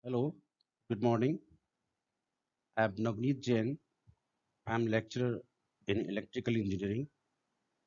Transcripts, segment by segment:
Hello, good morning. I'm Navneet Jain. I'm lecturer in electrical engineering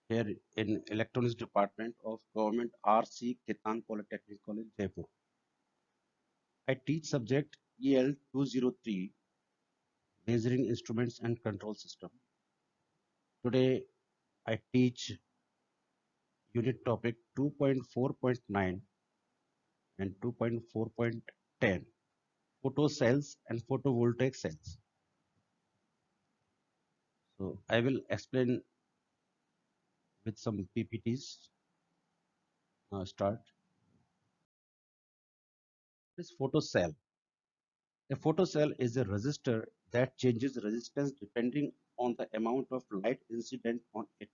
here in electronics department of Government RC Ketan Polytechnic College, Jaipur. I teach subject EL 203 Measuring Instruments and Control System. Today I teach unit topic 2.4.9 and 2.4.10 photo cells and photovoltaic cells. So I will explain with some PPTs. Now start. This photocell. A photocell is a resistor that changes resistance depending on the amount of light incident on it.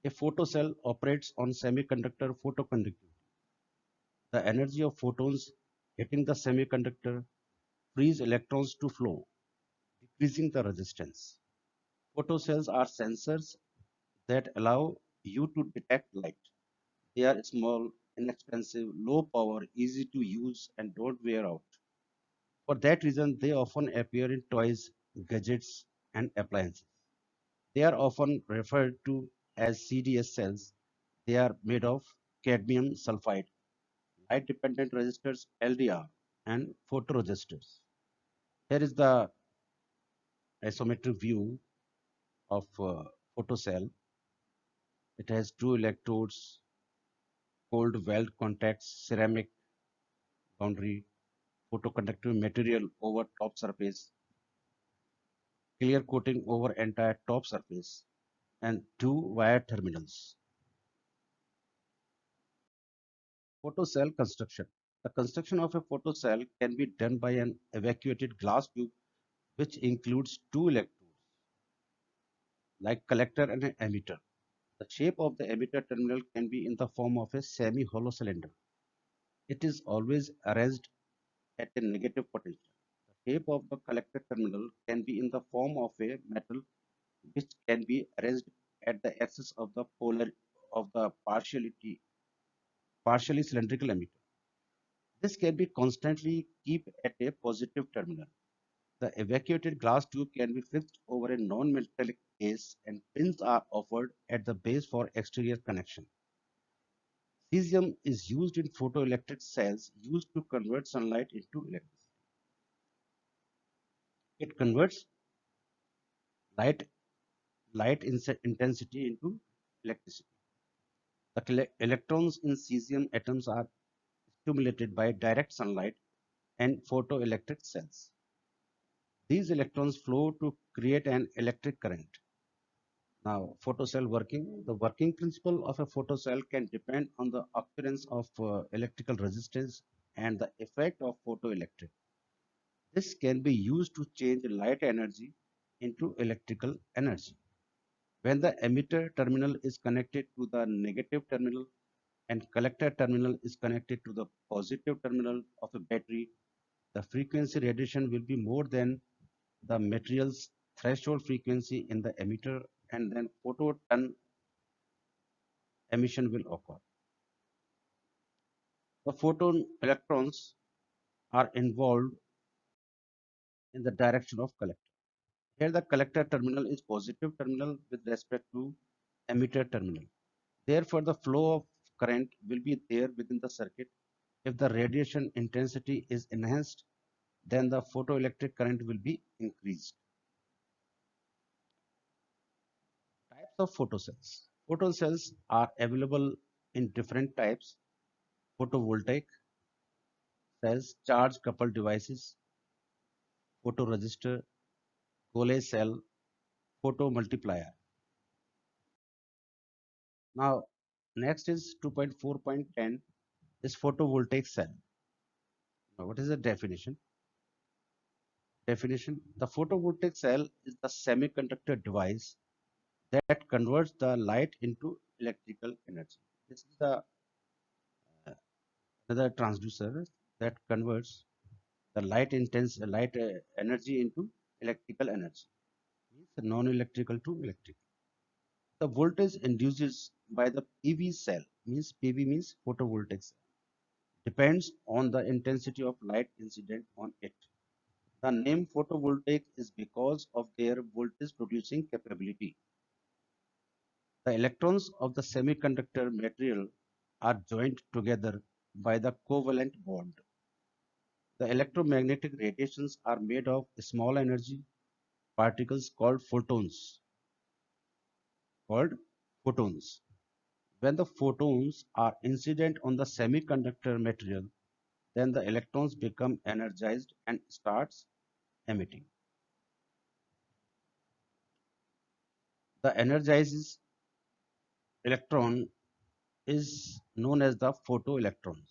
A photocell operates on semiconductor photoconductivity. The energy of photons hitting the semiconductor frees electrons to flow, decreasing the resistance. Photocells are sensors that allow you to detect light. They are small, inexpensive, low power, easy to use, and don't wear out. For that reason, they often appear in toys, gadgets, and appliances. They are often referred to as CDS cells. They are made of cadmium sulfide, light dependent resistors LDR, and photoresistors. Here is the isometric view of photocell. It has two electrodes, cold weld contacts, ceramic boundary, photoconductive material over top surface, clear coating over entire top surface, and two wire terminals. Photocell construction. The construction of a photocell can be done by an evacuated glass tube which includes two electrodes like collector and an emitter. The shape of the emitter terminal can be in the form of a semi-hollow cylinder. It is always arranged at a negative potential. The shape of the collector terminal can be in the form of a metal which can be arranged at the axis of the polar of the partially cylindrical emitter. This can be constantly kept at a positive terminal. The evacuated glass tube can be fixed over a non-metallic case and pins are offered at the base for exterior connection. Cesium is used in photoelectric cells used to convert sunlight into electricity. It converts light, intensity into electricity. The electrons in cesium atoms are stimulated by direct sunlight and photoelectric cells. These electrons flow to create an electric current. Now, photocell working. The working principle of a photocell can depend on the occurrence of electrical resistance and the effect of photoelectric. This can be used to change light energy into electrical energy. When the emitter terminal is connected to the negative terminal and collector terminal is connected to the positive terminal of a battery, the frequency radiation will be more than the material's threshold frequency in the emitter, and then photon emission will occur. The photon electrons are involved in the direction of collector. Here the collector terminal is positive terminal with respect to emitter terminal. Therefore, the flow of current will be there within the circuit. If the radiation intensity is enhanced, then the photoelectric current will be increased. Types of photocells. Photocells are available in different types. Photovoltaic cells, charge coupled devices, photoresistor, Golay cell, photomultiplier. Now, next is 2.4.10 is photovoltaic cell. Now, what is the definition? Definition: the photovoltaic cell is the semiconductor device that converts the light into electrical energy. This is the another transducer that converts the light energy into electrical energy. Means non-electrical to electrical. The voltage induces by the PV cell, means PV means photovoltaic cell, depends on the intensity of light incident on it. The name photovoltaic is because of their voltage producing capability. The electrons of the semiconductor material are joined together by the covalent bond. The electromagnetic radiations are made of small energy particles called photons. When the photons are incident on the semiconductor material, then the electrons become energized and starts emitting. The energized electron is known as the photoelectrons,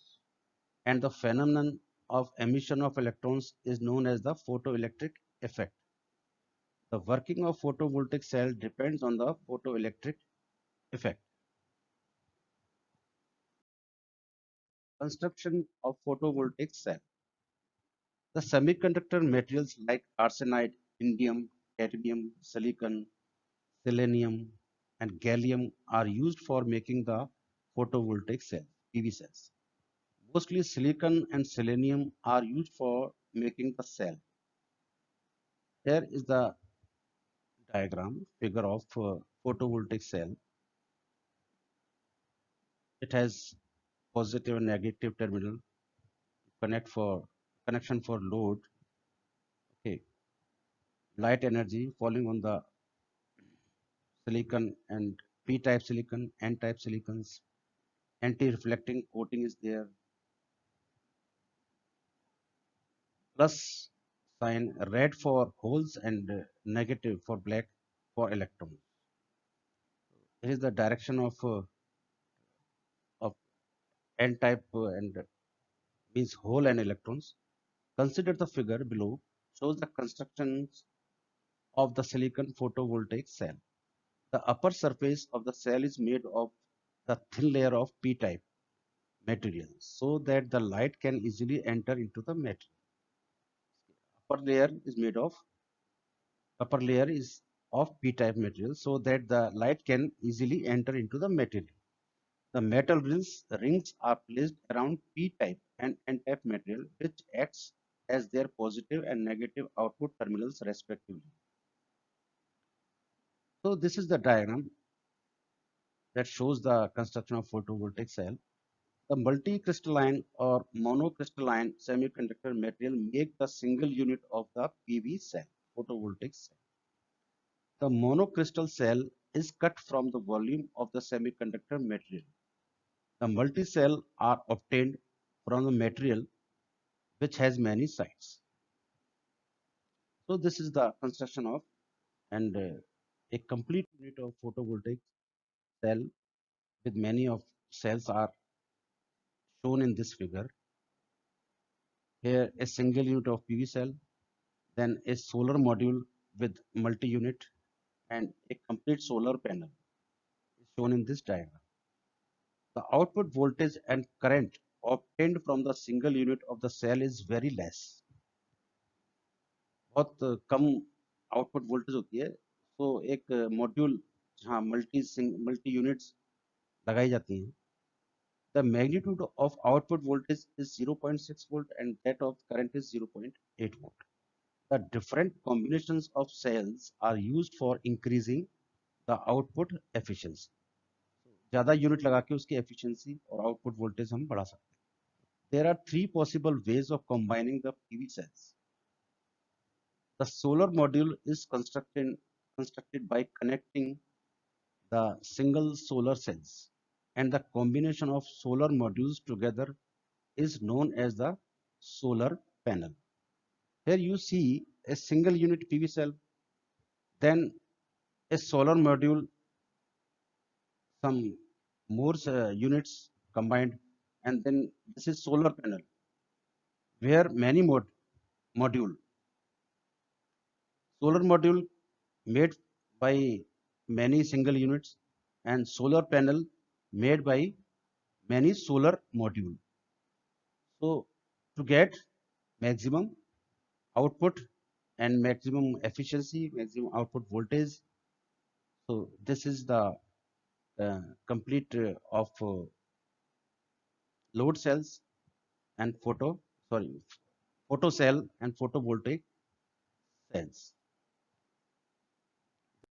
and the phenomenon of emission of electrons is known as the photoelectric effect. The working of photovoltaic cell depends on the photoelectric effect. Construction of photovoltaic cell. The semiconductor materials like arsenide, indium, cadmium, silicon, selenium, and gallium are used for making the photovoltaic cell, PV cells. Mostly silicon and selenium are used for making the cell. Here is the diagram figure of photovoltaic cell. It has positive and negative terminal connection for load. Okay, light energy falling on the silicon and p-type silicon, n-type silicons. Anti-reflecting coating is there. Plus sign red for holes and negative for black for electrons. Here is the direction of n-type and means hole and electrons. Consider the figure below shows the constructions of the silicon photovoltaic cell. The upper surface of the cell is made of the thin layer of p-type material so that the light can easily enter into the material. Upper layer is made of upper layer is of p-type material so that the light can easily enter into the material. The metal rings are placed around p-type and n-type material which acts as their positive and negative output terminals respectively. So this is the diagram that shows the construction of photovoltaic cell. The multicrystalline or monocrystalline semiconductor material make the single unit of the PV cell, photovoltaic cell. The monocrystal cell is cut from the volume of the semiconductor material. The multicell are obtained from the material which has many sides. So this is the construction of and a complete unit of photovoltaic cell with many of cells are shown in this figure. Here a single unit of PV cell, then a solar module with multi-unit and a complete solar panel is shown in this diagram. The output voltage and current obtained from the single unit of the cell is very less. बहुत कम output voltage होती है तो एक module जहाँ multi units लगाई जाती हैं. The magnitude of output voltage is 0.6 volt and that of current is 0.8 volt. The different combinations of cells are used for increasing the output efficiency. ज़्यादा यूनिट लगा के उसकी efficiency और output voltage हम बढ़ा सकते हैं. There are three possible ways of combining the PV cells. The solar module is constructed by connecting the single solar cells, and the combination of solar modules together is known as the solar panel. Here you see a single unit PV cell, then a solar module, some more units combined, and then this is solar panel where many module solar module made by many single units and solar panel made by many solar module. So to get maximum output and maximum efficiency, maximum output voltage, so this is the complete of load cells. and photocell and photovoltaic cells.